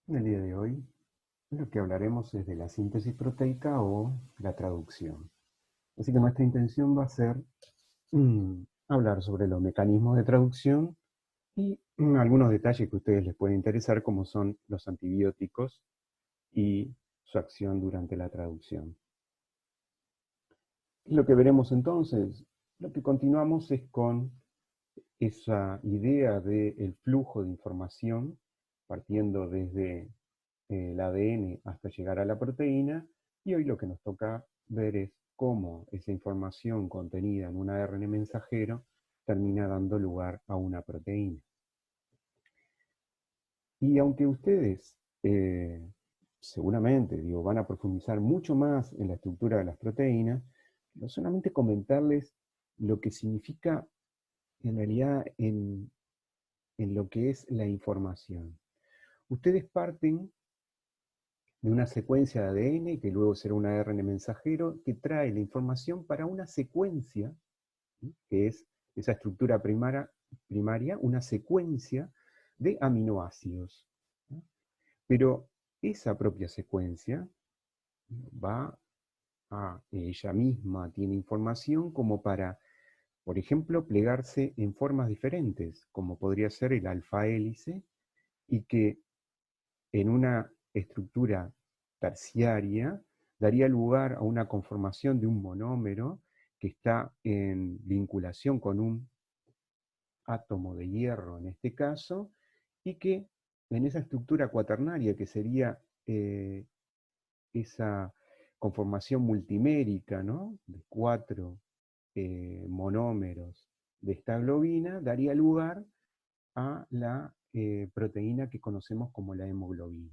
En el día de hoy, lo que hablaremos es de la síntesis proteica o la traducción. Así que nuestra intención va a ser hablar sobre los mecanismos de traducción y algunos detalles que a ustedes les pueden interesar, como son los antibióticos y su acción durante la traducción. Lo que veremos entonces, lo que continuamos es con esa idea del flujo de información, partiendo desde el ADN hasta llegar a la proteína, y hoy lo que nos toca ver es cómo esa información contenida en un ARN mensajero termina dando lugar a una proteína. Y aunque ustedes seguramente van a profundizar mucho más en la estructura de las proteínas, no solamente comentarles lo que significa en realidad en lo que es la información. Ustedes parten de una secuencia de ADN, que luego será un ARN mensajero, que trae la información para una secuencia, ¿sí?, que es esa estructura primaria, una secuencia de aminoácidos, ¿sí? Pero esa propia secuencia va a ella misma, tiene información como para, por ejemplo, plegarse en formas diferentes, como podría ser el alfa hélice, y que en una estructura terciaria daría lugar a una conformación de un monómero que está en vinculación con un átomo de hierro en este caso, y que en esa estructura cuaternaria, que sería esa conformación multimérica, ¿no?, de 4 monómeros de esta globina, daría lugar a la proteína que conocemos como la hemoglobina.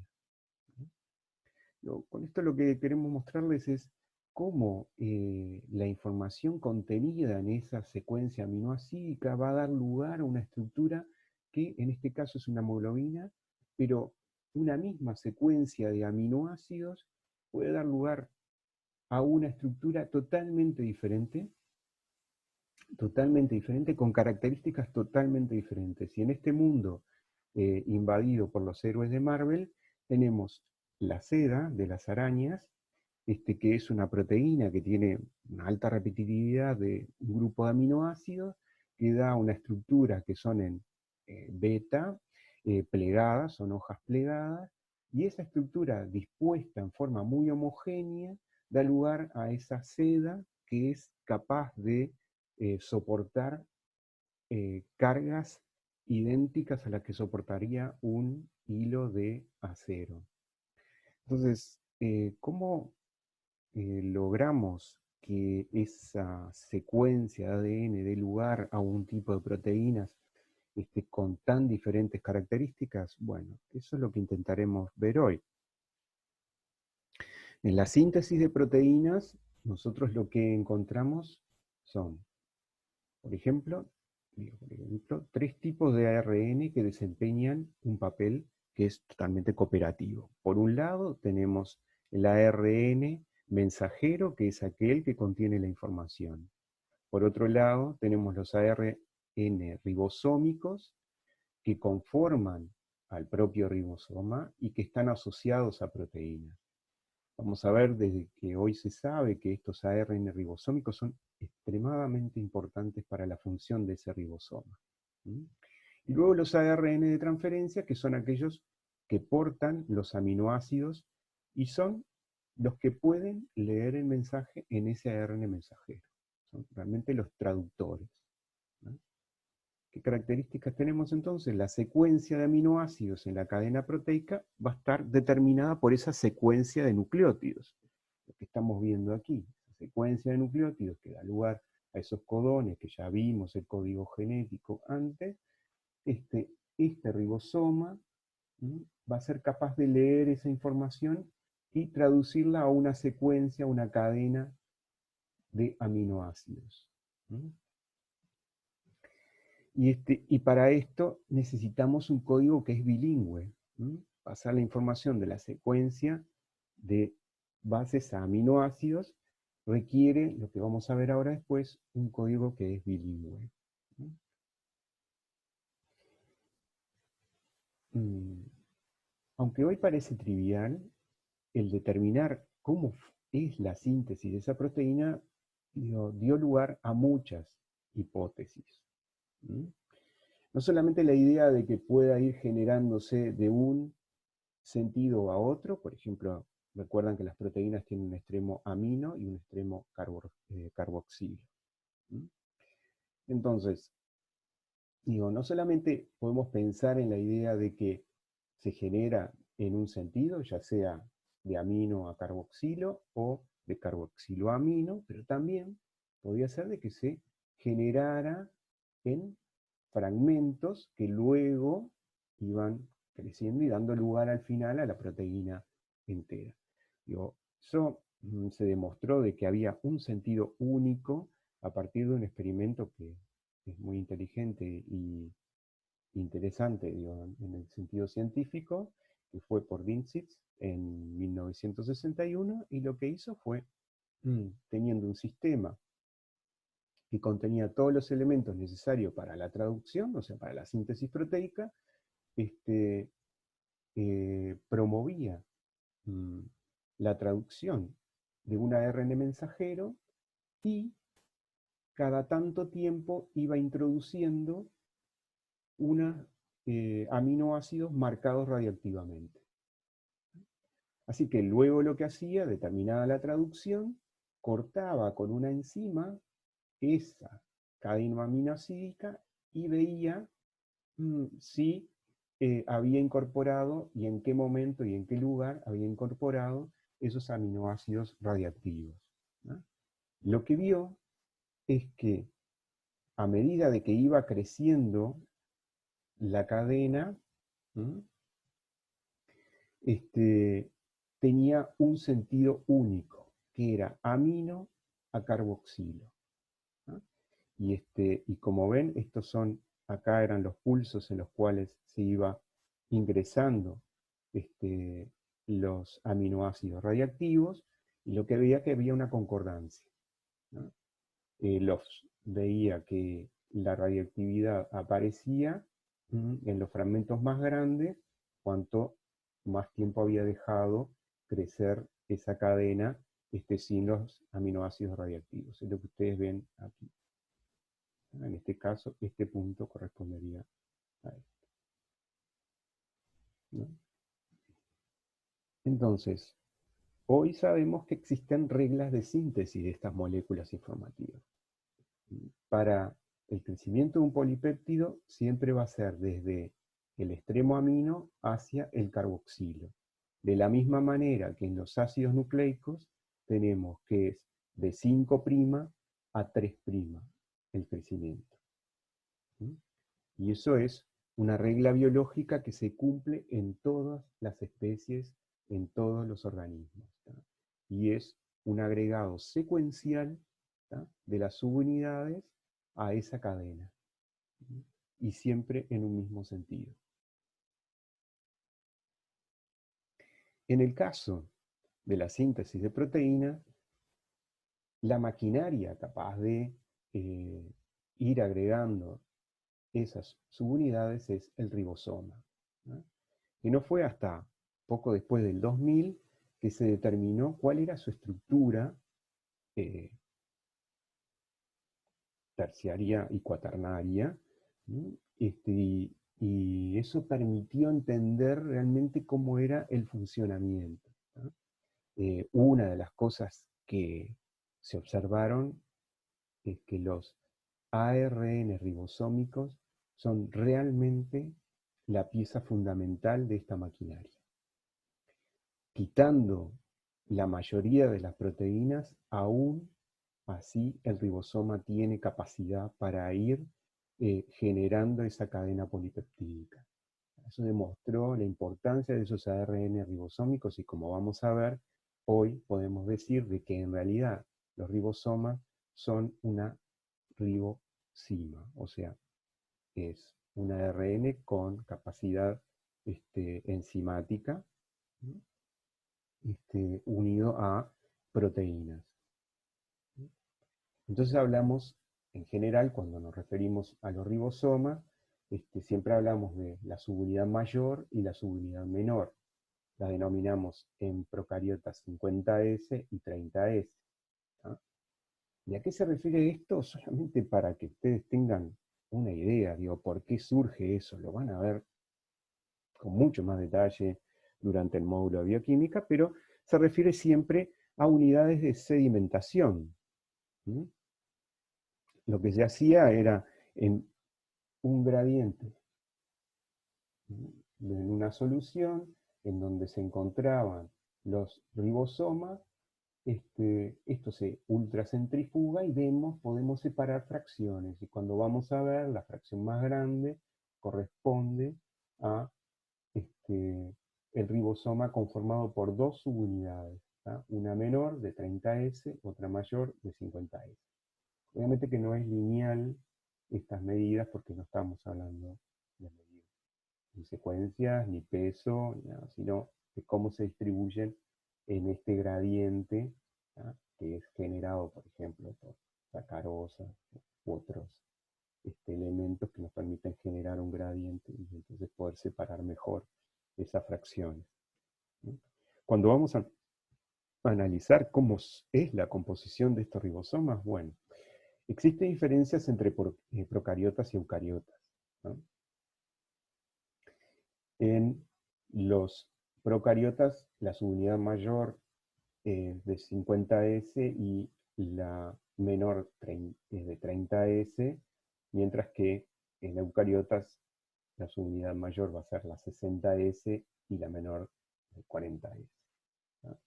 Con esto lo que queremos mostrarles es cómo la información contenida en esa secuencia aminoácidica va a dar lugar a una estructura que en este caso es una hemoglobina, pero una misma secuencia de aminoácidos puede dar lugar a una estructura totalmente diferente, con características totalmente diferentes. Y en este mundo invadido por los héroes de Marvel, tenemos la seda de las arañas, que es una proteína que tiene una alta repetitividad de un grupo de aminoácidos, que da una estructura que son en beta, plegadas, son hojas plegadas, y esa estructura dispuesta en forma muy homogénea da lugar a esa seda que es capaz de soportar cargas idénticas a las que soportaría un hilo de acero. Entonces, ¿cómo logramos que esa secuencia de ADN dé lugar a un tipo de proteínas con tan diferentes características? Bueno, eso es lo que intentaremos ver hoy. En la síntesis de proteínas, nosotros lo que encontramos son, por ejemplo, 3 tipos de ARN que desempeñan un papel que es totalmente cooperativo. Por un lado, tenemos el ARN mensajero, que es aquel que contiene la información. Por otro lado, tenemos los ARN ribosómicos, que conforman al propio ribosoma y que están asociados a proteínas. Vamos a ver desde que hoy se sabe que estos ARN ribosómicos son extremadamente importantes para la función de ese ribosoma. ¿Mm? Y luego los ARN de transferencia, que son aquellos que portan los aminoácidos y son los que pueden leer el mensaje en ese ARN mensajero. Son realmente los traductores, ¿no? ¿Qué características tenemos entonces? La secuencia de aminoácidos en la cadena proteica va a estar determinada por esa secuencia de nucleótidos. Lo que estamos viendo aquí, la secuencia de nucleótidos que da lugar a esos codones que ya vimos, el código genético antes, este ribosoma va a ser capaz de leer esa información y traducirla a una secuencia, una cadena de aminoácidos. Y para esto necesitamos un código que es bilingüe. Pasar la información de la secuencia de bases a aminoácidos requiere, lo que vamos a ver ahora después, un código que es bilingüe. aunque hoy parece trivial, el determinar cómo es la síntesis de esa proteína dio lugar a muchas hipótesis. No solamente la idea de que pueda ir generándose de un sentido a otro, por ejemplo, recuerdan que las proteínas tienen un extremo amino y un extremo carboxilo. Entonces, no solamente podemos pensar en la idea de que se genera en un sentido, ya sea de amino a carboxilo o de carboxilo a amino, pero también podría ser de que se generara en fragmentos que luego iban creciendo y dando lugar al final a la proteína entera. Eso se demostró de que había un sentido único a partir de un experimento que es muy inteligente y interesante en el sentido científico, que fue por Dinsitz en 1961, y lo que hizo fue, teniendo un sistema que contenía todos los elementos necesarios para la traducción, o sea, para la síntesis proteica, promovía la traducción de un ARN mensajero y cada tanto tiempo iba introduciendo unos aminoácidos marcados radioactivamente. Así que luego lo que hacía, determinada la traducción, cortaba con una enzima esa cadena aminoácidica y veía si había incorporado y en qué momento y en qué lugar había incorporado esos aminoácidos radiactivos, ¿no? Lo que vio es que a medida de que iba creciendo la cadena, tenía un sentido único, que era amino a carboxilo. Y como ven, acá eran los pulsos en los cuales se iba ingresando los aminoácidos radiactivos, y lo que veía que había una concordancia, ¿no? Veía que la radioactividad aparecía en los fragmentos más grandes cuanto más tiempo había dejado crecer esa cadena sin los aminoácidos radiactivos. Es lo que ustedes ven aquí. En este caso, este punto correspondería a esto, ¿no? Entonces, hoy sabemos que existen reglas de síntesis de estas moléculas informativas. Para el crecimiento de un polipéptido siempre va a ser desde el extremo amino hacia el carboxilo. De la misma manera que en los ácidos nucleicos tenemos que es de 5' a 3' el crecimiento. Y eso es una regla biológica que se cumple en todas las especies, en todos los organismos, ¿tá? Y es un agregado secuencial, ¿tá?, de las subunidades a esa cadena, y siempre en un mismo sentido. En el caso de la síntesis de proteínas, la maquinaria capaz de ir agregando esas subunidades es el ribosoma, ¿no? Y no fue hasta poco después del 2000 que se determinó cuál era su estructura terciaria y cuaternaria, ¿no? Y eso permitió entender realmente cómo era el funcionamiento, ¿no? Una de las cosas que se observaron es que los ARN ribosómicos son realmente la pieza fundamental de esta maquinaria. Quitando la mayoría de las proteínas, aún así el ribosoma tiene capacidad para ir generando esa cadena polipeptídica. Eso demostró la importancia de esos ARN ribosómicos, y como vamos a ver, hoy podemos decir de que en realidad los ribosomas son una ribosima, o sea, es un ARN con capacidad enzimática, ¿no?, unido a proteínas. Entonces hablamos, en general, cuando nos referimos a los ribosomas, siempre hablamos de la subunidad mayor y la subunidad menor. la denominamos en procariotas 50S y 30S. ¿Ah? ¿Y a qué se refiere esto? Solamente para que ustedes tengan una idea, digo, por qué surge eso. Lo van a ver con mucho más detalle durante el módulo de bioquímica, pero se refiere siempre a unidades de sedimentación. ¿Mm? Lo que se hacía era en un gradiente, en una solución en donde se encontraban los ribosomas, esto se ultracentrifuga y podemos separar fracciones. Y cuando vamos a ver, la fracción más grande corresponde a el ribosoma conformado por dos subunidades, ¿tá? Una menor de 30S, otra mayor de 50S. Obviamente que no es lineal estas medidas porque no estamos hablando de medir ni secuencias, ni peso, ni nada, sino de cómo se distribuyen en este gradiente, ¿tá? Que es generado, por ejemplo, por sacarosa u otros elementos que nos permiten generar un gradiente y entonces poder separar mejor esas fracciones. Cuando vamos a analizar cómo es la composición de estos ribosomas, bueno, existen diferencias entre procariotas y eucariotas, ¿no? En los procariotas, la subunidad mayor es de 50S y la menor es de 30S, mientras que en eucariotas la subunidad mayor va a ser la 60S y la menor de 40S. ¿No?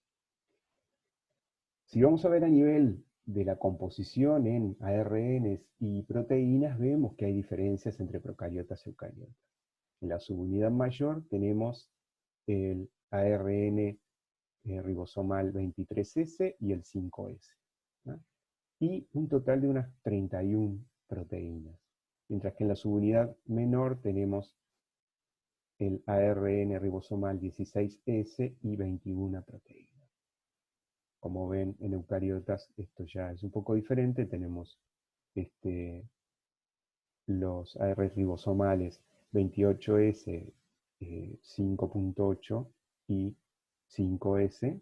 Si vamos a ver a nivel de la composición en ARNs y proteínas, vemos que hay diferencias entre procariotas y eucariotas. En la subunidad mayor tenemos el ARN ribosomal 23S y el 5S, ¿no? Y un total de unas 31 proteínas. Mientras que en la subunidad menor tenemos el ARN ribosomal 16S y 21 proteínas. Como ven, en eucariotas esto ya es un poco diferente. Tenemos los AR ribosomales 28S, 5.8 y 5S,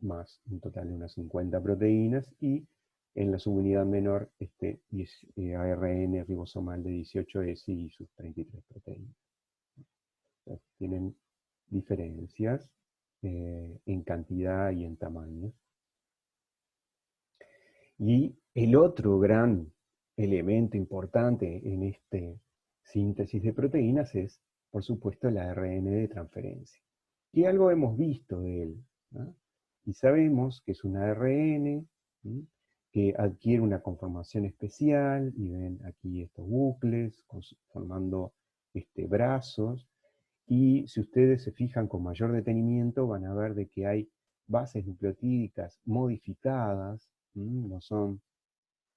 más un total de unas 50 proteínas, y en la subunidad menor ARN ribosomal de 18S y sus 33 proteínas. Entonces, tienen diferencias en cantidad y en tamaño. Y el otro gran elemento importante en este síntesis de proteínas es, por supuesto, el ARN de transferencia. Y algo hemos visto de él, ¿no? Y sabemos que es un ARN, ¿sí?, que adquiere una conformación especial, y ven aquí estos bucles formando brazos, y si ustedes se fijan con mayor detenimiento van a ver de que hay bases nucleotídicas modificadas, no son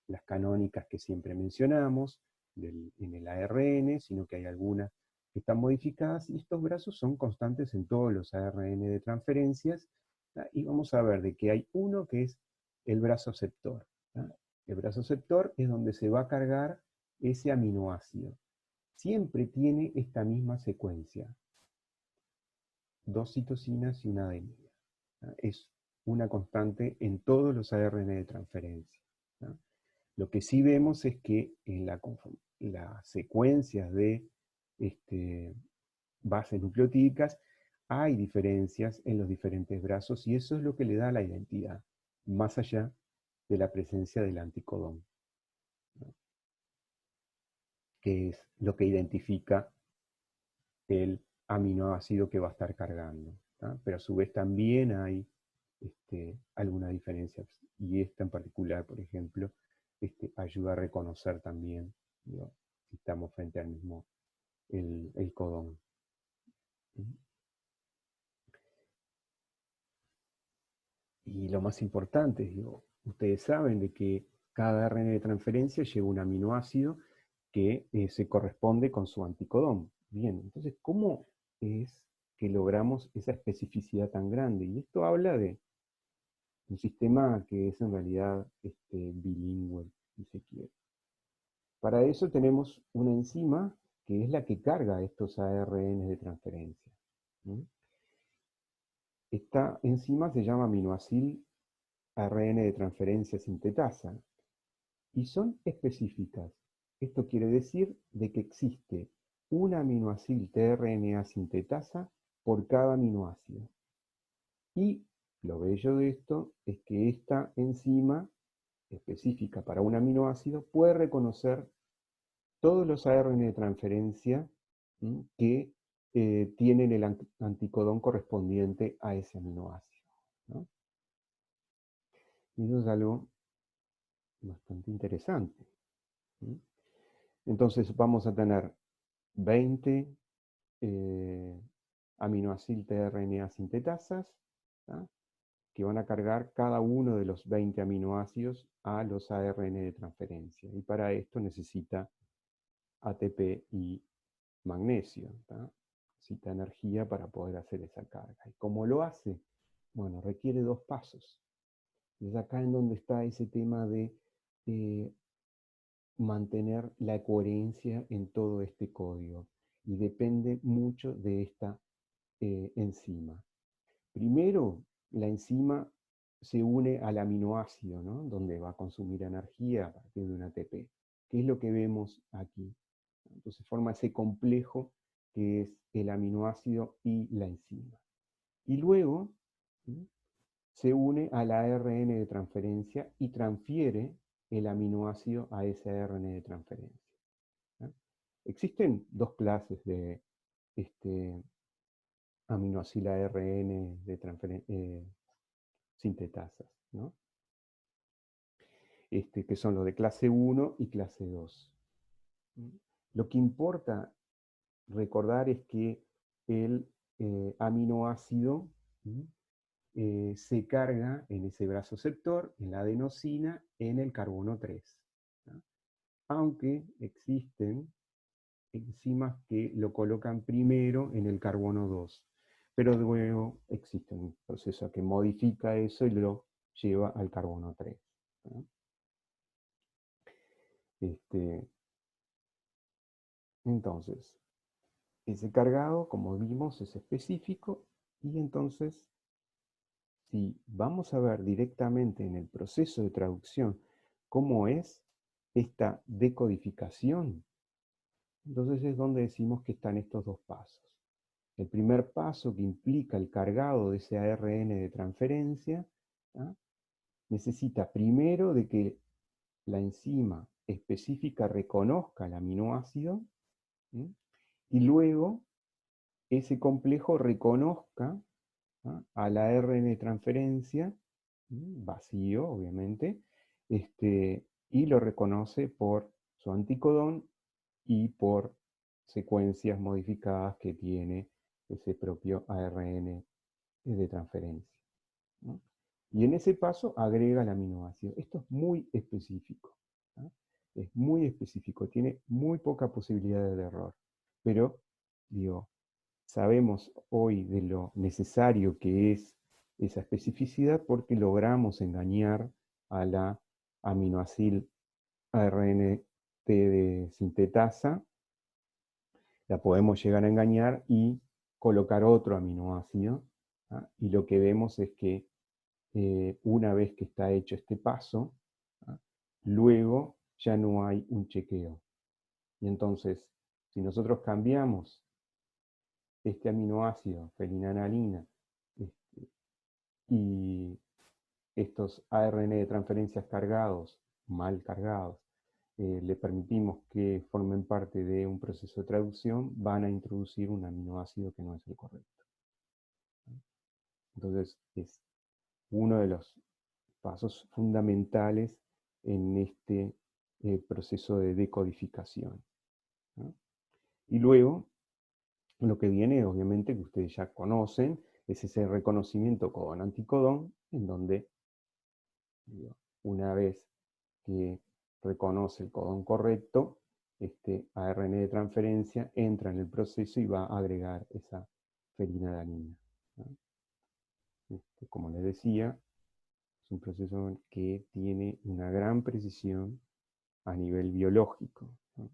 las canónicas que siempre mencionamos en el ARN, sino que hay algunas que están modificadas, y estos brazos son constantes en todos los ARN de transferencias, ¿tá? Y vamos a ver de que hay uno que es el brazo septor, ¿tá? El brazo septor es donde se va a cargar ese aminoácido. Siempre tiene esta misma secuencia: 2 citosinas y una adenina, ¿tá? Es una constante en todos los ARN de transferencia, ¿tá? Lo que sí vemos es que en las secuencias de bases nucleotídicas hay diferencias en los diferentes brazos, y eso es lo que le da la identidad, más allá de la presencia del anticodón, ¿no?, que es lo que identifica el aminoácido que va a estar cargando, ¿tá? Pero a su vez también hay alguna diferencia, y esta en particular, por ejemplo, ayuda a reconocer también, digo, si estamos frente al mismo, el codón. Y lo más importante, digo, ustedes saben de que cada ARN de transferencia lleva un aminoácido que se corresponde con su anticodón. Bien, entonces, ¿cómo es que logramos esa especificidad tan grande? Y esto habla de un sistema que es en realidad bilingüe, si se quiere. Para eso tenemos una enzima que es la que carga estos ARN de transferencia, ¿sí? esta enzima se llama aminoácido ARN de transferencia sintetasa y son específicas. Esto quiere decir de que existe un aminoácido tRNA sintetasa por cada aminoácido. Y lo bello de esto es que esta enzima específica para un aminoácido puede reconocer todos los ARN de transferencia que tienen el anticodón correspondiente a ese aminoácido, ¿no? Y eso es algo bastante interesante. Entonces vamos a tener 20 aminoácidos tRNA sintetasas, ¿tá? Que van a cargar cada uno de los 20 aminoácidos a los ARN de transferencia. Y para esto necesita ATP y magnesio, ¿tá? Necesita energía para poder hacer esa carga. ¿Y cómo lo hace? Bueno, requiere dos pasos. Y es acá en donde está ese tema de mantener la coherencia en todo este código. Y depende mucho de esta enzima. Primero, la enzima se une al aminoácido, ¿no? Donde va a consumir energía a partir de un ATP, que es lo que vemos aquí. Entonces forma ese complejo que es el aminoácido y la enzima. Y luego se une al ARN de transferencia y transfiere el aminoácido a ese ARN de transferencia. Existen dos clases de aminoácido ARN de sintetasas, ¿no? Que son los de clase 1 y clase 2. Lo que importa recordar es que el aminoácido se carga en ese brazoceptor, en la adenosina, en el carbono 3. ¿No? Aunque existen enzimas que lo colocan primero en el carbono 2. Pero luego existe un proceso que modifica eso y lo lleva al carbono 3. ¿No? Entonces, ese cargado, como vimos, es específico y entonces, si vamos a ver directamente en el proceso de traducción cómo es esta decodificación, entonces es donde decimos que están estos dos pasos. El primer paso, que implica el cargado de ese ARN de transferencia, ¿tá? Necesita primero de que la enzima específica reconozca el aminoácido, ¿sí? Y luego ese complejo reconozca, ¿tá? Al ARN de transferencia, vacío obviamente, y lo reconoce por su anticodón y por secuencias modificadas que tiene ese propio ARN de transferencia, ¿no? Y en ese paso agrega el aminoácido. Esto es muy específico, ¿no? Es muy específico, tiene muy poca posibilidad de error. Pero, digo, sabemos hoy de lo necesario que es esa especificidad porque logramos engañar a la aminoácido ARN de sintetasa, la podemos llegar a engañar y colocar otro aminoácido, ¿ah? Y lo que vemos es que una vez que está hecho este paso, ¿ah? Luego ya no hay un chequeo. Y entonces, si nosotros cambiamos este aminoácido, felinanalina, y estos ARN de transferencias cargados, mal cargados, le permitimos que formen parte de un proceso de traducción, van a introducir un aminoácido que no es el correcto. Entonces, es uno de los pasos fundamentales en este proceso de decodificación, ¿no? Y luego, lo que viene, obviamente, que ustedes ya conocen, es ese reconocimiento codón-anticodón, en donde, una vez que reconoce el codón correcto, este ARN de transferencia entra en el proceso y va a agregar esa felinalaninina, ¿no? Como les decía, es un proceso que tiene una gran precisión a nivel biológico, ¿no?